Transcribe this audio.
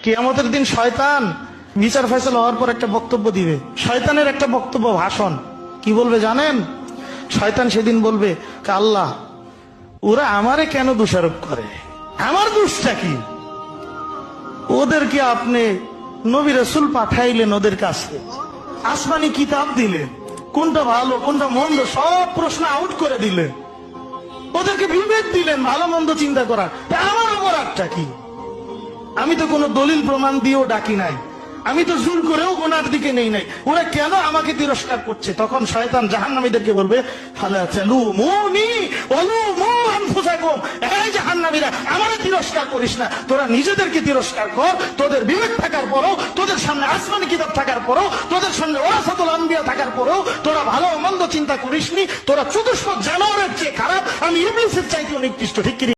কিয়ামতের দিন শয়তান বিচার ফয়সালা হওয়ার পর একটা বক্তব্য দিবে। শয়তানের একটা বক্তব্য, ভাষণ। কি বলবে জানেন? শয়তান সেদিন বলবে, আল্লাহ, ওরা আমারে কেন দোষারোপ করে? আমার দোষটা কি? ওদেরকে আপনি নবী রাসূল পাঠাইলেন, ওদের কাছে আসমানি কিতাব দিলেন, কোনটা ভালো কোনটা মন্দ সব প্রশ্ন আউট করে দিলেন, ওদেরকে বিবেক দিলেন ভালো মন্দ চিন্তা করার। আমার অপরাধটা কি? আমি তো কোনো দলিল প্রমাণ দিয়েও ডাকি নাই, আমি তো জোর করেও গোনার দিকে নেই নাই, ওরা কেন আমাকে তিরস্কার করছে? তখন শয়তান জাহান্নামীদেরকে বলবে, এই জাহান্নামীরা, আমারে তিরস্কার করিস না, তোরা নিজেদেরকে তিরস্কার কর। তোদের বিবেক থাকার পরও, তোদের সামনে আসমানি কিতাব থাকার পরও, তোদের সামনে ওয়ারাসাতুল আম্বিয়া থাকার পরও তোরা ভালো মন্দ চিন্তা করিসনি। তোরা চতুষ্পদ জানোয়ারের চেয়ে খারাপ, আমি ইবলিসের চাইতেও নিকৃষ্ট। ঠিক কি?